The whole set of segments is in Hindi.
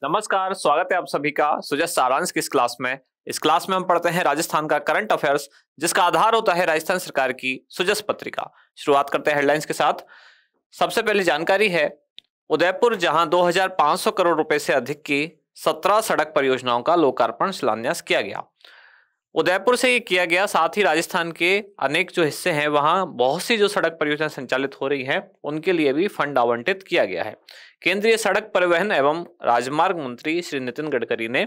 नमस्कार, स्वागत है आप सभी का सुजस सारांश की इस क्लास में। इस क्लास में हम पढ़ते हैं राजस्थान का करंट अफेयर्स, जिसका आधार होता है राजस्थान सरकार की सुजस पत्रिका। शुरुआत करते हैं हेडलाइंस के साथ। सबसे पहली जानकारी है उदयपुर, जहां 2500 करोड़ रुपए से अधिक की 17 सड़क परियोजनाओं का लोकार्पण शिलान्यास किया गया। उदयपुर से ये किया गया, साथ ही राजस्थान के अनेक जो हिस्से हैं वहां बहुत सी जो सड़क परियोजना संचालित हो रही हैं उनके लिए भी फंड आवंटित किया गया है। केंद्रीय सड़क परिवहन एवं राजमार्ग मंत्री श्री नितिन गडकरी ने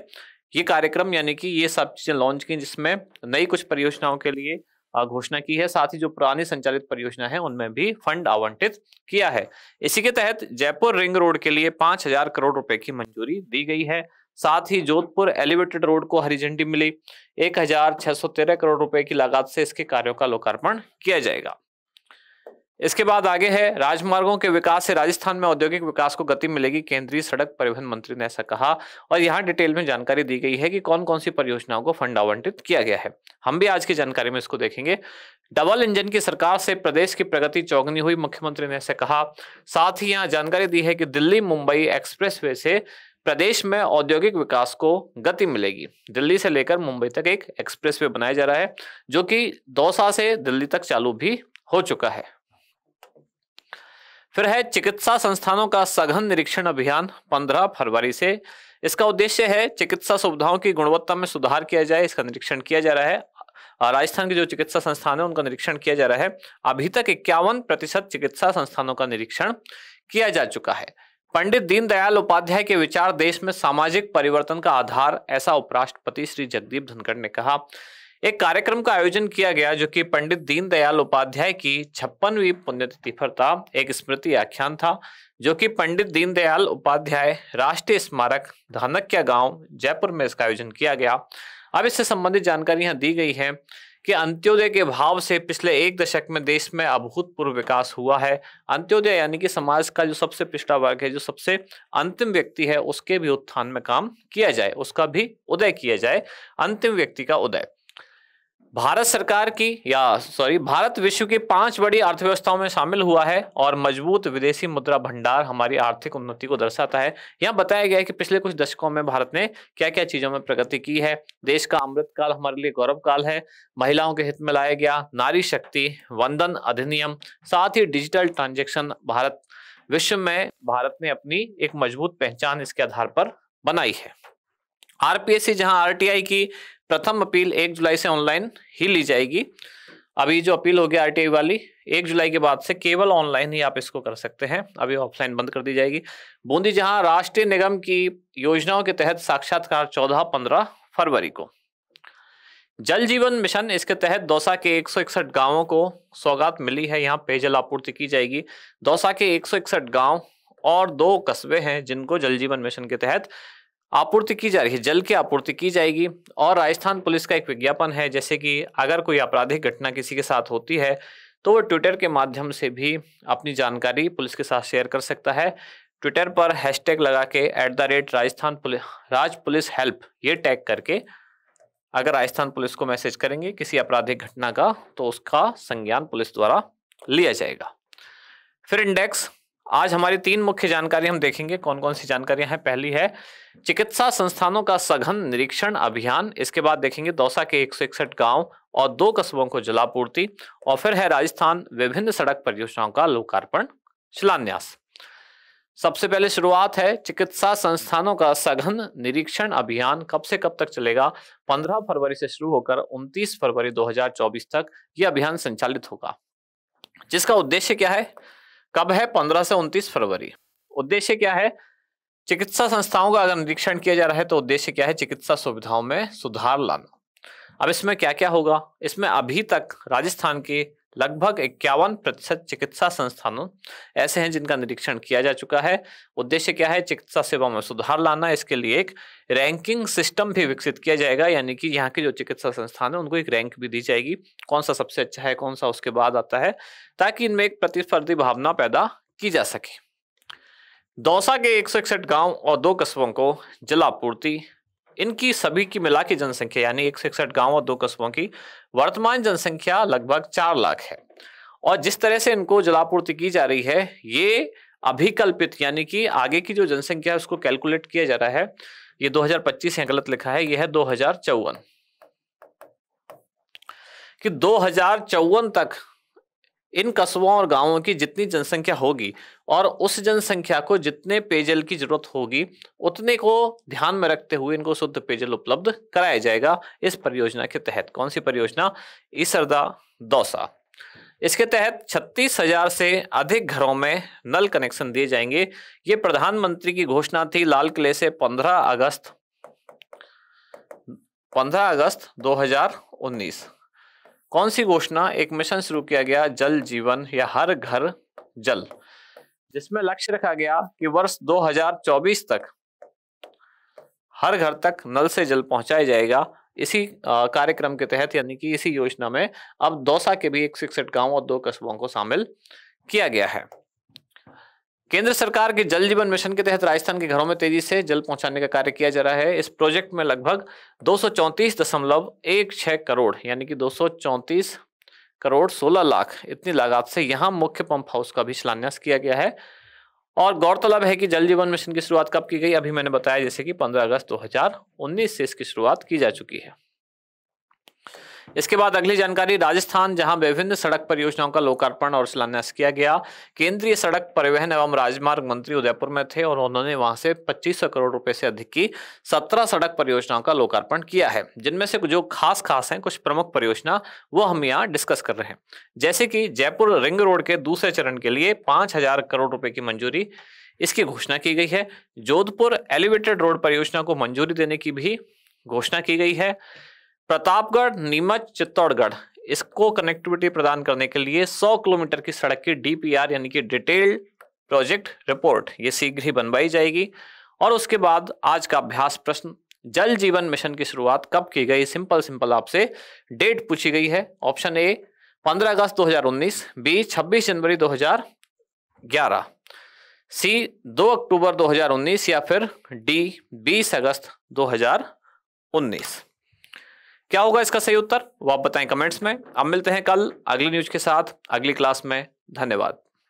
ये कार्यक्रम यानी कि ये सब चीजें लॉन्च की, जिसमें नई कुछ परियोजनाओं के लिए घोषणा की है, साथ ही जो पुरानी संचालित परियोजना है उनमें भी फंड आवंटित किया है। इसी के तहत जयपुर रिंग रोड के लिए 5000 करोड़ रुपए की मंजूरी दी गई है। साथ ही जोधपुर एलिवेटेड रोड को हरी झंडी मिली। 1613 करोड़ रुपए की लागत से इसके कार्यों का लोकार्पण किया जाएगा। इसके बाद आगे है राजमार्गों के विकास से राजस्थान में औद्योगिक विकास को गति मिलेगी, केंद्रीय सड़क परिवहन मंत्री ने ऐसा कहा। और यहाँ डिटेल में जानकारी दी गई है कि कौन कौन सी परियोजनाओं को फंड आवंटित किया गया है। हम भी आज की जानकारी में इसको देखेंगे। डबल इंजन की सरकार से प्रदेश की प्रगति चौगनी हुई, मुख्यमंत्री ने ऐसा कहा। साथ ही यहाँ जानकारी दी है कि दिल्ली मुंबई एक्सप्रेसवे से प्रदेश में औद्योगिक विकास को गति मिलेगी। दिल्ली से लेकर मुंबई तक एक एक्सप्रेसवे बनाया जा रहा है, जो कि दौसा से दिल्ली तक चालू भी हो चुका है। फिर है चिकित्सा संस्थानों का सघन निरीक्षण अभियान 15 फरवरी से। इसका उद्देश्य है चिकित्सा सुविधाओं की गुणवत्ता में सुधार किया जाए, इसका निरीक्षण किया जा रहा है। राजस्थान के जो चिकित्सा संस्थान है उनका निरीक्षण किया जा रहा है। अभी तक 51% चिकित्सा संस्थानों का निरीक्षण किया जा चुका है। पंडित दीनदयाल उपाध्याय के विचार देश में सामाजिक परिवर्तन का आधार, ऐसा उपराष्ट्रपति श्री जगदीप धनखड़ ने कहा। एक कार्यक्रम का आयोजन किया गया जो कि पंडित दीनदयाल उपाध्याय की 56वीं पुण्यतिथि पर था। एक स्मृति आख्यान था जो कि पंडित दीनदयाल उपाध्याय राष्ट्रीय स्मारक धानक्या गांव जयपुर में इसका आयोजन किया गया। अब इससे संबंधित जानकारी यहाँ दी गई है कि अंत्योदय के भाव से पिछले एक दशक में देश में अभूतपूर्व विकास हुआ है। अंत्योदय यानी कि समाज का जो सबसे पिछड़ा वर्ग है, जो सबसे अंतिम व्यक्ति है, उसके भी उत्थान में काम किया जाए, उसका भी उदय किया जाए, अंतिम व्यक्ति का उदय। भारत विश्व की 5 बड़ी अर्थव्यवस्थाओं में शामिल हुआ है और मजबूत विदेशी मुद्रा भंडार हमारी आर्थिक उन्नति को दर्शाता है। यहाँ बताया गया है कि पिछले कुछ दशकों में भारत ने क्या क्या चीजों में प्रगति की है। देश का अमृत काल हमारे लिए गौरव काल है। महिलाओं के हित में लाया गया नारी शक्ति वंदन अधिनियम, साथ ही डिजिटल ट्रांजेक्शन विश्व में भारत ने अपनी एक मजबूत पहचान इसके आधार पर बनाई है। आरपीएससी, जहां आरटीआई की प्रथम अपील 1 जुलाई से ऑनलाइन ही ली जाएगी। अभी जो अपील होगी आरटीआई वाली 1 जुलाई के बाद से केवल ऑनलाइन ही आप इसको कर सकते हैं, अभी ऑफलाइन बंद कर दी जाएगी। बूंदी, जहां राष्ट्रीय निगम की योजनाओं के तहत साक्षात्कार 14-15 फरवरी को। जल जीवन मिशन, इसके तहत दौसा के 161 गांवों को सौगात मिली है। यहाँ पेयजल आपूर्ति की जाएगी। दौसा के 161 गांव और 2 कस्बे हैं जिनको जल जीवन मिशन के तहत आपूर्ति की जा रही है, जल की आपूर्ति की जाएगी। और राजस्थान पुलिस का एक विज्ञापन है, जैसे कि अगर कोई आपराधिक घटना किसी के साथ होती है तो वो ट्विटर के माध्यम से भी अपनी जानकारी पुलिस के साथ शेयर कर सकता है। ट्विटर पर हैशटैग लगा के @राज पुलिस हेल्प ये टैग करके अगर राजस्थान पुलिस को मैसेज करेंगे किसी आपराधिक घटना का, तो उसका संज्ञान पुलिस द्वारा लिया जाएगा। फिर इंडेक्स, आज हमारी 3 मुख्य जानकारी हम देखेंगे। कौन कौन सी जानकारियां हैं? पहली है चिकित्सा संस्थानों का सघन निरीक्षण अभियान। इसके बाद देखेंगे दौसा के 161 गांव और 2 कस्बों को जलापूर्ति। और फिर है राजस्थान विभिन्न सड़क परियोजनाओं का लोकार्पण शिलान्यास। सबसे पहले शुरुआत है चिकित्सा संस्थानों का सघन निरीक्षण अभियान। कब से कब तक चलेगा? 15 फरवरी से शुरू होकर 29 फरवरी 2024 तक यह अभियान संचालित होगा, जिसका उद्देश्य क्या है? कब है? 15 से 29 फरवरी। उद्देश्य क्या है? चिकित्सा संस्थाओं का अगर निरीक्षण किया जा रहा है तो उद्देश्य क्या है? चिकित्सा सुविधाओं में सुधार लाना। अब इसमें क्या क्या होगा? इसमें अभी तक राजस्थान के लगभग 51% चिकित्सा संस्थानों ऐसे हैं जिनका निरीक्षण किया जा चुका है। उद्देश्य क्या है? चिकित्सा सेवा में सुधार लाना। इसके लिए एक रैंकिंग सिस्टम भी विकसित किया जाएगा, यानी कि यहाँ के जो चिकित्सा संस्थान है उनको एक रैंक भी दी जाएगी, कौन सा सबसे अच्छा है, कौन सा उसके बाद आता है, ताकि इनमें एक प्रतिस्पर्धी भावना पैदा की जा सके। दौसा के 161 गांव और 2 कस्बों को जलापूर्ति, इनकी सभी की मिला की जनसंख्या यानी 161 गांव और 2 कस्बों की वर्तमान जनसंख्या लगभग 4 लाख है। और जिस तरह से इनको जलापूर्ति की जा रही है, ये अभिकल्पित यानी कि आगे की जो जनसंख्या है उसको कैलकुलेट किया जा रहा है, ये 2025 है, गलत लिखा है, ये है 2054, कि 2054 तक इन कस्बों और गांवों की जितनी जनसंख्या होगी और उस जनसंख्या को जितने पेयजल की जरूरत होगी उतने को ध्यान में रखते हुए इनको शुद्ध पेयजल उपलब्ध कराया जाएगा इस परियोजना के तहत। कौन सी परियोजना? ईसरदा दौसा। इसके तहत 36,000 से अधिक घरों में नल कनेक्शन दिए जाएंगे। ये प्रधानमंत्री की घोषणा थी लाल किले से 15 अगस्त 2019। कौन सी घोषणा? एक मिशन शुरू किया गया, जल जीवन या हर घर जल, जिसमें लक्ष्य रखा गया कि वर्ष 2024 तक हर घर तक नल से जल पहुंचाया जाएगा। इसी कार्यक्रम के तहत यानी कि इसी योजना में अब दौसा के भी 161 गांव और 2 कस्बों को शामिल किया गया है। केंद्र सरकार के जल जीवन मिशन के तहत राजस्थान के घरों में तेजी से जल पहुंचाने का कार्य किया जा रहा है। इस प्रोजेक्ट में लगभग 234.16 करोड़ यानी कि 234 करोड़ 16 लाख इतनी लागत से यहाँ मुख्य पंप हाउस का भी शिलान्यास किया गया है। और गौरतलब है कि जल जीवन मिशन की शुरुआत कब की गई? अभी मैंने बताया जैसे कि 15 अगस्त 2019 से इसकी शुरुआत की जा चुकी है। इसके बाद अगली जानकारी, राजस्थान, जहां विभिन्न सड़क परियोजनाओं का लोकार्पण और शिलान्यास किया गया। केंद्रीय सड़क परिवहन एवं राजमार्ग मंत्री उदयपुर में थे और उन्होंने वहां से 2500 करोड़ रुपए से अधिक की 17 सड़क परियोजनाओं का लोकार्पण किया है, जिनमें से जो खास हैं कुछ प्रमुख परियोजना वो हम यहाँ डिस्कस कर रहे हैं। जैसे कि जयपुर रिंग रोड के दूसरे चरण के लिए 5000 करोड़ रुपए की मंजूरी, इसकी घोषणा की गई है। जोधपुर एलिवेटेड रोड परियोजना को मंजूरी देने की भी घोषणा की गई है। प्रतापगढ़ नीमच चित्तौड़गढ़, इसको कनेक्टिविटी प्रदान करने के लिए 100 किलोमीटर की सड़क की डीपीआर यानी कि डिटेल्ड प्रोजेक्ट रिपोर्ट ये शीघ्र ही बनवाई जाएगी। और उसके बाद आज का अभ्यास प्रश्न, जल जीवन मिशन की शुरुआत कब की गई? सिंपल आपसे डेट पूछी गई है। ऑप्शन ए 15 अगस्त 2019, बी 26 जनवरी 2011, सी 2 अक्टूबर 2019 या फिर डी 20 अगस्त 2019। क्या होगा इसका सही उत्तर? वो आप बताएं कमेंट्स में। अब मिलते हैं कल अगली न्यूज के साथ अगली क्लास में। धन्यवाद।